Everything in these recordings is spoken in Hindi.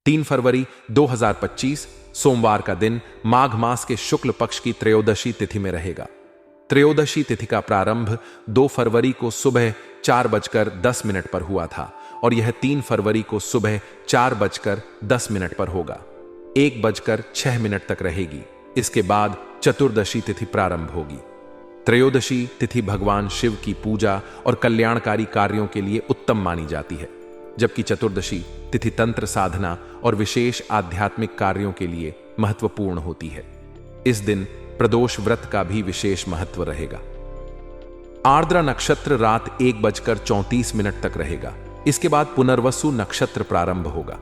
3 फरवरी 2025 सोमवार का दिन माघ मास के शुक्ल पक्ष की त्रयोदशी तिथि में रहेगा। त्रयोदशी तिथि का प्रारंभ 2 फरवरी को सुबह 4:10 पर हुआ था और यह 3 फरवरी को सुबह 4:10 पर होगा। 1:06 तक रहेगी। इसके बाद चतुर्दशी तिथि प्रारंभ होगी। त्रयोदशी तिथि भगवान शिव की पूजा और कल्याणकारी कार्यों के लिए उत्तम मानी जाती है, जबकि चतुर्दशी तिथि तंत्र साधना और विशेष आध्यात्मिक कार्यों के लिए महत्वपूर्ण होती है। इस दिन प्रदोष व्रत का भी विशेष महत्व रहेगा। आर्द्रा नक्षत्र रात 1:34 तक रहेगा। इसके बाद पुनर्वसु नक्षत्र प्रारंभ होगा।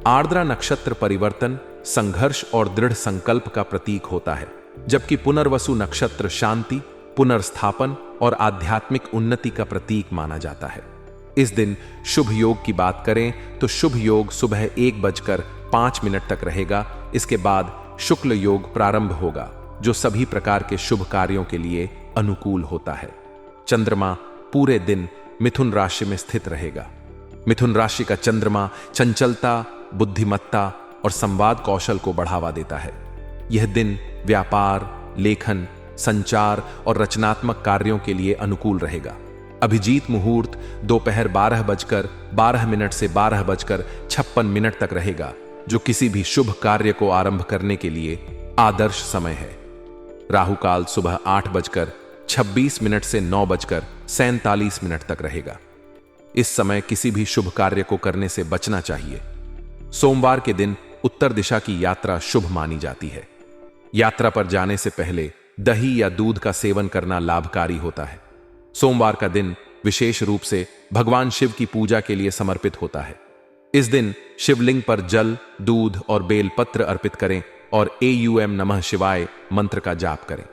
आर्द्रा नक्षत्र परिवर्तन, संघर्ष और दृढ़ संकल्प का प्रतीक होता है, जबकि पुनर्वसु नक्षत्र शांति, पुनर्स्थापन और आध्यात्मिक उन्नति का प्रतीक माना जाता है। इस दिन शुभ योग की बात करें तो शुभ योग सुबह 1:05 तक रहेगा। इसके बाद शुक्ल योग प्रारंभ होगा, जो सभी प्रकार के शुभ कार्यों के लिए अनुकूल होता है। चंद्रमा पूरे दिन मिथुन राशि में स्थित रहेगा। मिथुन राशि का चंद्रमा चंचलता, बुद्धिमत्ता और संवाद कौशल को बढ़ावा देता है। यह दिन व्यापार, लेखन, संचार और रचनात्मक कार्यों के लिए अनुकूल रहेगा। अभिजीत मुहूर्त दोपहर 12:12 से 12:56 तक रहेगा, जो किसी भी शुभ कार्य को आरंभ करने के लिए आदर्श समय है। राहु काल सुबह 8:26 से 9:47 तक रहेगा। इस समय किसी भी शुभ कार्य को करने से बचना चाहिए। सोमवार के दिन उत्तर दिशा की यात्रा शुभ मानी जाती है। यात्रा पर जाने से पहले दही या दूध का सेवन करना लाभकारी होता है। सोमवार का दिन विशेष रूप से भगवान शिव की पूजा के लिए समर्पित होता है। इस दिन शिवलिंग पर जल, दूध और बेलपत्र अर्पित करें और एयूएम नमः शिवाय मंत्र का जाप करें।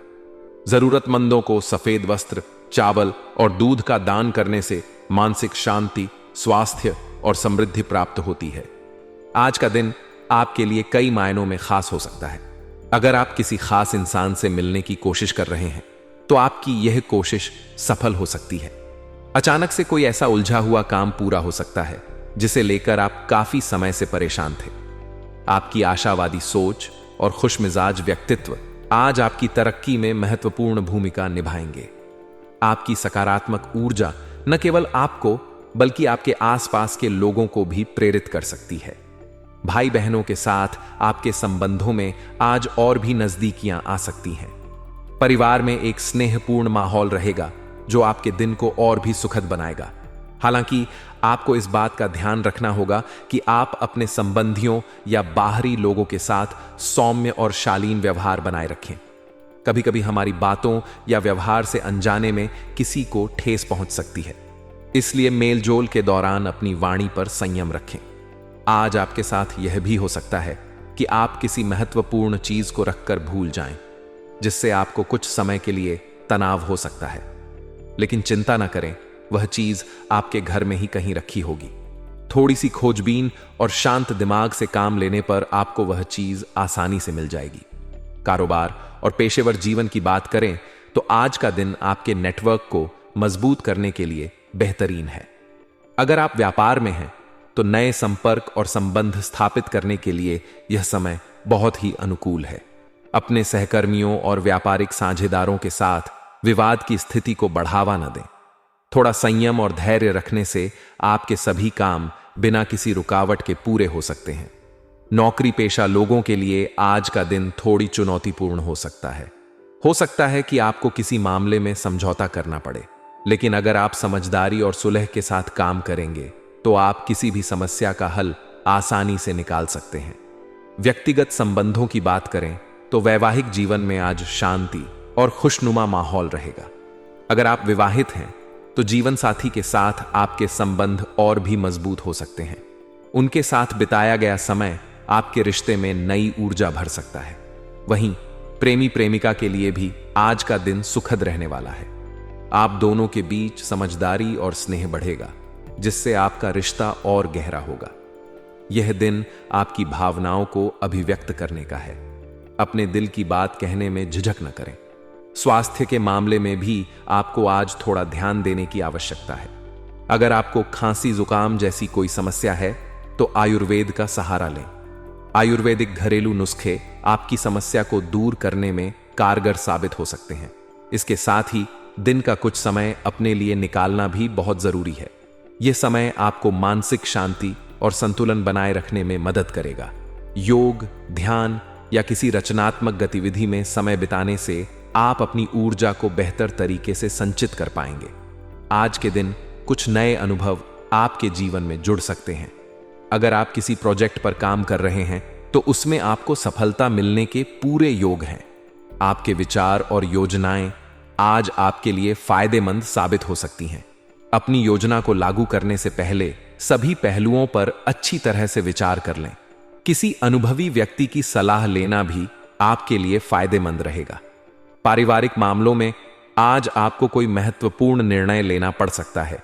जरूरतमंदों को सफेद वस्त्र, चावल और दूध का दान करने से मानसिक शांति, स्वास्थ्य और समृद्धि प्राप्त होती है। आज का दिन आपके लिए कई मायनों में खास हो सकता है। अगर आप किसी खास इंसान से मिलने की कोशिश कर रहे हैं तो आपकी यह कोशिश सफल हो सकती है। अचानक से कोई ऐसा उलझा हुआ काम पूरा हो सकता है जिसे लेकर आप काफी समय से परेशान थे। आपकी आशावादी सोच और खुशमिजाज व्यक्तित्व आज आपकी तरक्की में महत्वपूर्ण भूमिका निभाएंगे। आपकी सकारात्मक ऊर्जा न केवल आपको बल्कि आपके आसपास के लोगों को भी प्रेरित कर सकती है। भाई बहनों के साथ आपके संबंधों में आज और भी नजदीकियां आ सकती हैं। परिवार में एक स्नेहपूर्ण माहौल रहेगा जो आपके दिन को और भी सुखद बनाएगा। हालांकि आपको इस बात का ध्यान रखना होगा कि आप अपने संबंधियों या बाहरी लोगों के साथ सौम्य और शालीन व्यवहार बनाए रखें। कभी कभी हमारी बातों या व्यवहार से अनजाने में किसी को ठेस पहुंच सकती है, इसलिए मेलजोल के दौरान अपनी वाणी पर संयम रखें। आज आपके साथ यह भी हो सकता है कि आप किसी महत्वपूर्ण चीज को रखकर भूल जाएं, जिससे आपको कुछ समय के लिए तनाव हो सकता है। लेकिन चिंता न करें, वह चीज आपके घर में ही कहीं रखी होगी। थोड़ी सी खोजबीन और शांत दिमाग से काम लेने पर आपको वह चीज आसानी से मिल जाएगी। कारोबार और पेशेवर जीवन की बात करें तो आज का दिन आपके नेटवर्क को मजबूत करने के लिए बेहतरीन है। अगर आप व्यापार में हैं तो नए संपर्क और संबंध स्थापित करने के लिए यह समय बहुत ही अनुकूल है। अपने सहकर्मियों और व्यापारिक साझेदारों के साथ विवाद की स्थिति को बढ़ावा न दें। थोड़ा संयम और धैर्य रखने से आपके सभी काम बिना किसी रुकावट के पूरे हो सकते हैं। नौकरी पेशा लोगों के लिए आज का दिन थोड़ी चुनौतीपूर्ण हो सकता है। हो सकता है कि आपको किसी मामले में समझौता करना पड़े, लेकिन अगर आप समझदारी और सुलह के साथ काम करेंगे तो आप किसी भी समस्या का हल आसानी से निकाल सकते हैं। व्यक्तिगत संबंधों की बात करें तो वैवाहिक जीवन में आज शांति और खुशनुमा माहौल रहेगा। अगर आप विवाहित हैं तो जीवन साथी के साथ आपके संबंध और भी मजबूत हो सकते हैं। उनके साथ बिताया गया समय आपके रिश्ते में नई ऊर्जा भर सकता है। वहीं प्रेमी प्रेमिका के लिए भी आज का दिन सुखद रहने वाला है। आप दोनों के बीच समझदारी और स्नेह बढ़ेगा, जिससे आपका रिश्ता और गहरा होगा। यह दिन आपकी भावनाओं को अभिव्यक्त करने का है। अपने दिल की बात कहने में झिझक न करें। स्वास्थ्य के मामले में भी आपको आज थोड़ा ध्यान देने की आवश्यकता है। अगर आपको खांसी जुकाम जैसी कोई समस्या है तो आयुर्वेद का सहारा लें। आयुर्वेदिक घरेलू नुस्खे आपकी समस्या को दूर करने में कारगर साबित हो सकते हैं। इसके साथ ही दिन का कुछ समय अपने लिए निकालना भी बहुत जरूरी है। यह समय आपको मानसिक शांति और संतुलन बनाए रखने में मदद करेगा। योग, ध्यान या किसी रचनात्मक गतिविधि में समय बिताने से आप अपनी ऊर्जा को बेहतर तरीके से संचित कर पाएंगे। आज के दिन कुछ नए अनुभव आपके जीवन में जुड़ सकते हैं। अगर आप किसी प्रोजेक्ट पर काम कर रहे हैं तो उसमें आपको सफलता मिलने के पूरे योग हैं। आपके विचार और योजनाएं आज आपके लिए फायदेमंद साबित हो सकती हैं। अपनी योजना को लागू करने से पहले सभी पहलुओं पर अच्छी तरह से विचार कर लें। किसी अनुभवी व्यक्ति की सलाह लेना भी आपके लिए फायदेमंद रहेगा। पारिवारिक मामलों में आज आपको कोई महत्वपूर्ण निर्णय लेना पड़ सकता है।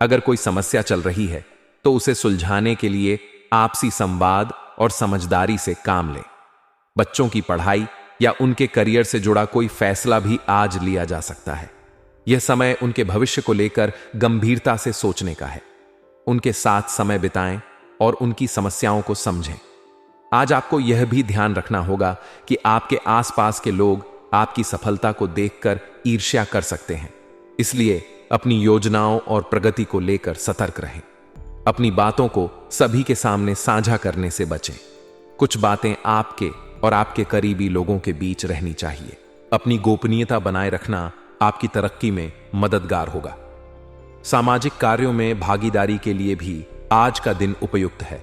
अगर कोई समस्या चल रही है तो उसे सुलझाने के लिए आपसी संवाद और समझदारी से काम लें। बच्चों की पढ़ाई या उनके करियर से जुड़ा कोई फैसला भी आज लिया जा सकता है। यह समय उनके भविष्य को लेकर गंभीरता से सोचने का है। उनके साथ समय बिताएं और उनकी समस्याओं को समझें। आज आपको यह भी ध्यान रखना होगा कि आपके आसपास के लोग आपकी सफलता को देखकर ईर्ष्या कर सकते हैं। इसलिए अपनी योजनाओं और प्रगति को लेकर सतर्क रहें। अपनी बातों को सभी के सामने साझा करने से बचें। कुछ बातें आपके और आपके करीबी लोगों के बीच रहनी चाहिए। अपनी गोपनीयता बनाए रखना आपकी तरक्की में मददगार होगा। सामाजिक कार्यों में भागीदारी के लिए भी आज का दिन उपयुक्त है।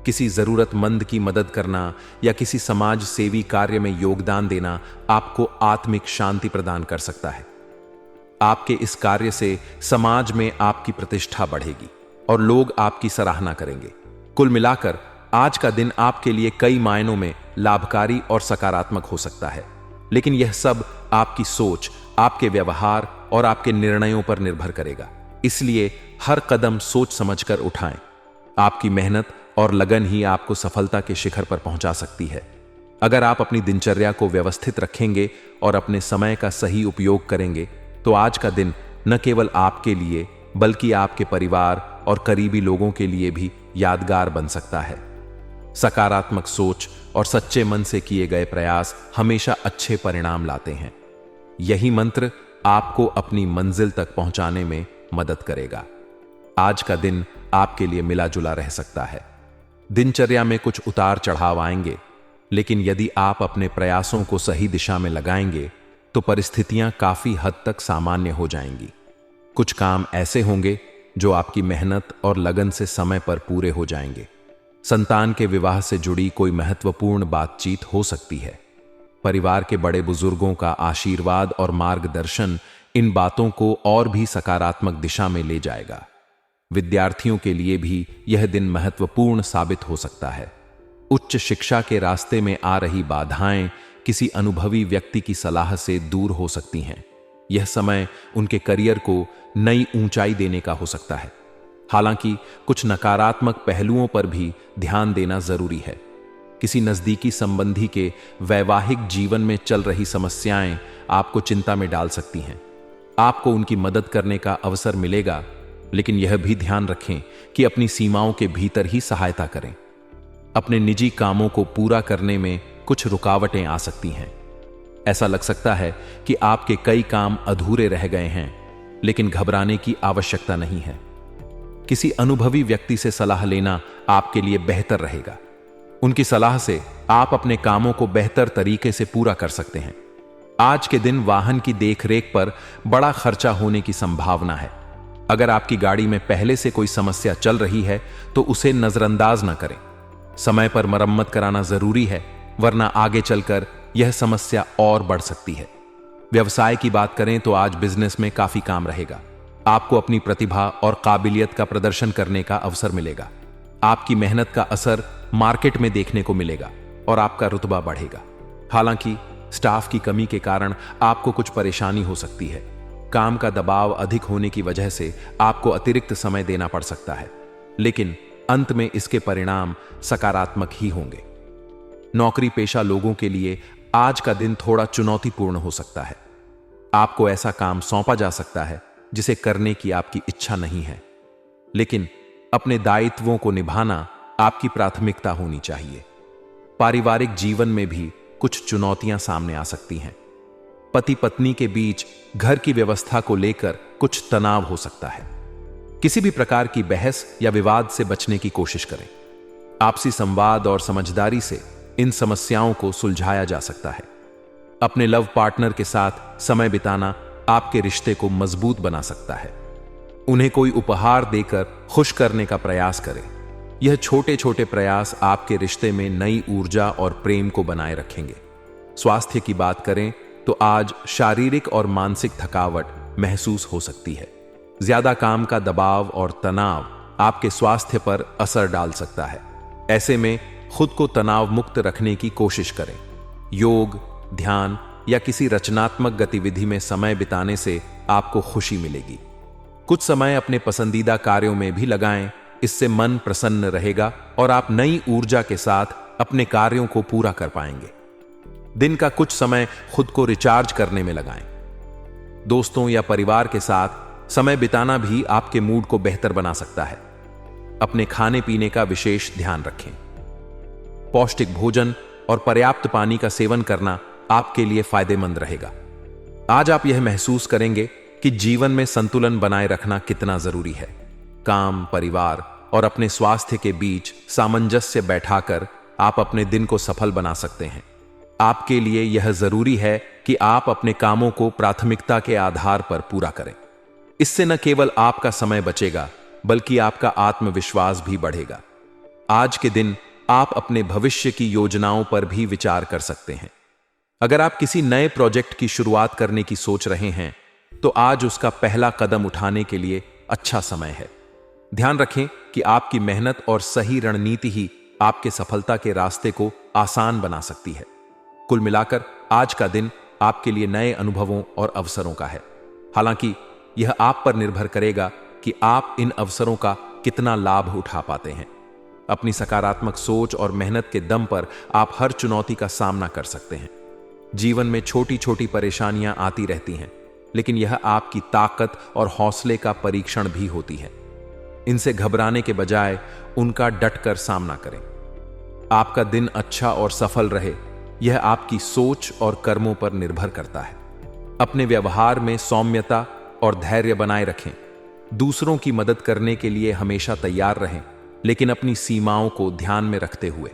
किसी जरूरतमंद की मदद करना या किसी समाज सेवी कार्य में योगदान देना आपको आत्मिक शांति प्रदान कर सकता है। आपके इस कार्य से समाज में आपकी प्रतिष्ठा बढ़ेगी और लोग आपकी सराहना करेंगे। कुल मिलाकर आज का दिन आपके लिए कई मायनों में लाभकारी और सकारात्मक हो सकता है, लेकिन यह सब आपकी सोच, आपके व्यवहार और आपके निर्णयों पर निर्भर करेगा। इसलिए हर कदम सोच समझकर उठाएं। आपकी मेहनत और लगन ही आपको सफलता के शिखर पर पहुंचा सकती है। अगर आप अपनी दिनचर्या को व्यवस्थित रखेंगे और अपने समय का सही उपयोग करेंगे तो आज का दिन न केवल आपके लिए बल्कि आपके परिवार और करीबी लोगों के लिए भी यादगार बन सकता है। सकारात्मक सोच और सच्चे मन से किए गए प्रयास हमेशा अच्छे परिणाम लाते हैं। यही मंत्र आपको अपनी मंजिल तक पहुंचाने में मदद करेगा। आज का दिन आपके लिए मिला जुला रह सकता है। दिनचर्या में कुछ उतार चढ़ाव आएंगे, लेकिन यदि आप अपने प्रयासों को सही दिशा में लगाएंगे तो परिस्थितियां काफी हद तक सामान्य हो जाएंगी। कुछ काम ऐसे होंगे जो आपकी मेहनत और लगन से समय पर पूरे हो जाएंगे। संतान के विवाह से जुड़ी कोई महत्वपूर्ण बातचीत हो सकती है। परिवार के बड़े बुजुर्गों का आशीर्वाद और मार्गदर्शन इन बातों को और भी सकारात्मक दिशा में ले जाएगा। विद्यार्थियों के लिए भी यह दिन महत्वपूर्ण साबित हो सकता है। उच्च शिक्षा के रास्ते में आ रही बाधाएं किसी अनुभवी व्यक्ति की सलाह से दूर हो सकती हैं। यह समय उनके करियर को नई ऊंचाई देने का हो सकता है। हालांकि कुछ नकारात्मक पहलुओं पर भी ध्यान देना जरूरी है। किसी नजदीकी संबंधी के वैवाहिक जीवन में चल रही समस्याएं आपको चिंता में डाल सकती हैं। आपको उनकी मदद करने का अवसर मिलेगा, लेकिन यह भी ध्यान रखें कि अपनी सीमाओं के भीतर ही सहायता करें। अपने निजी कामों को पूरा करने में कुछ रुकावटें आ सकती हैं। ऐसा लग सकता है कि आपके कई काम अधूरे रह गए हैं, लेकिन घबराने की आवश्यकता नहीं है। किसी अनुभवी व्यक्ति से सलाह लेना आपके लिए बेहतर रहेगा। उनकी सलाह से आप अपने कामों को बेहतर तरीके से पूरा कर सकते हैं। आज के दिन वाहन की देखरेख पर बड़ा खर्चा होने की संभावना है। अगर आपकी गाड़ी में पहले से कोई समस्या चल रही है तो उसे नजरअंदाज न करें। समय पर मरम्मत कराना जरूरी है, वरना आगे चलकर यह समस्या और बढ़ सकती है। व्यवसाय की बात करें तो आज बिजनेस में काफी काम रहेगा। आपको अपनी प्रतिभा और काबिलियत का प्रदर्शन करने का अवसर मिलेगा। आपकी मेहनत का असर मार्केट में देखने को मिलेगा और आपका रुतबा बढ़ेगा। हालांकि स्टाफ की कमी के कारण आपको कुछ परेशानी हो सकती है। काम का दबाव अधिक होने की वजह से आपको अतिरिक्त समय देना पड़ सकता है, लेकिन अंत में इसके परिणाम सकारात्मक ही होंगे। नौकरी पेशा लोगों के लिए आज का दिन थोड़ा चुनौतीपूर्ण हो सकता है। आपको ऐसा काम सौंपा जा सकता है जिसे करने की आपकी इच्छा नहीं है, लेकिन अपने दायित्वों को निभाना आपकी प्राथमिकता होनी चाहिए। पारिवारिक जीवन में भी कुछ चुनौतियां सामने आ सकती हैं। पति पत्नी के बीच घर की व्यवस्था को लेकर कुछ तनाव हो सकता है। किसी भी प्रकार की बहस या विवाद से बचने की कोशिश करें। आपसी संवाद और समझदारी से इन समस्याओं को सुलझाया जा सकता है। अपने लव पार्टनर के साथ समय बिताना आपके रिश्ते को मजबूत बना सकता है। उन्हें कोई उपहार देकर खुश करने का प्रयास करें। यह छोटे छोटे प्रयास आपके रिश्ते में नई ऊर्जा और प्रेम को बनाए रखेंगे। स्वास्थ्य की बात करें तो आज शारीरिक और मानसिक थकावट महसूस हो सकती है। ज्यादा काम का दबाव और तनाव आपके स्वास्थ्य पर असर डाल सकता है। ऐसे में खुद को तनाव मुक्त रखने की कोशिश करें। योग, ध्यान या किसी रचनात्मक गतिविधि में समय बिताने से आपको खुशी मिलेगी। कुछ समय अपने पसंदीदा कार्यों में भी लगाएं। इससे मन प्रसन्न रहेगा और आप नई ऊर्जा के साथ अपने कार्यों को पूरा कर पाएंगे। दिन का कुछ समय खुद को रिचार्ज करने में लगाएं। दोस्तों या परिवार के साथ समय बिताना भी आपके मूड को बेहतर बना सकता है। अपने खाने पीने का विशेष ध्यान रखें। पौष्टिक भोजन और पर्याप्त पानी का सेवन करना आपके लिए फायदेमंद रहेगा। आज आप यह महसूस करेंगे कि जीवन में संतुलन बनाए रखना कितना जरूरी है। काम, परिवार और अपने स्वास्थ्य के बीच सामंजस्य बैठाकर आप अपने दिन को सफल बना सकते हैं। आपके लिए यह जरूरी है कि आप अपने कामों को प्राथमिकता के आधार पर पूरा करें। इससे न केवल आपका समय बचेगा बल्कि आपका आत्मविश्वास भी बढ़ेगा। आज के दिन आप अपने भविष्य की योजनाओं पर भी विचार कर सकते हैं। अगर आप किसी नए प्रोजेक्ट की शुरुआत करने की सोच रहे हैं तो आज उसका पहला कदम उठाने के लिए अच्छा समय है। ध्यान रखें कि आपकी मेहनत और सही रणनीति ही आपके सफलता के रास्ते को आसान बना सकती है। कुल मिलाकर आज का दिन आपके लिए नए अनुभवों और अवसरों का है। हालांकि यह आप पर निर्भर करेगा कि आप इन अवसरों का कितना लाभ उठा पाते हैं। अपनी सकारात्मक सोच और मेहनत के दम पर आप हर चुनौती का सामना कर सकते हैं। जीवन में छोटी छोटी परेशानियां आती रहती हैं, लेकिन यह आपकी ताकत और हौसले का परीक्षण भी होती है। इनसे घबराने के बजाय उनका डटकर सामना करें। आपका दिन अच्छा और सफल रहे, यह आपकी सोच और कर्मों पर निर्भर करता है। अपने व्यवहार में सौम्यता और धैर्य बनाए रखें। दूसरों की मदद करने के लिए हमेशा तैयार रहें, लेकिन अपनी सीमाओं को ध्यान में रखते हुए।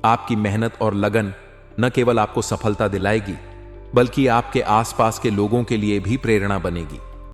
आपकी मेहनत और लगन न केवल आपको सफलता दिलाएगी, बल्कि आपके आसपास के लोगों के लिए भी प्रेरणा बनेगी।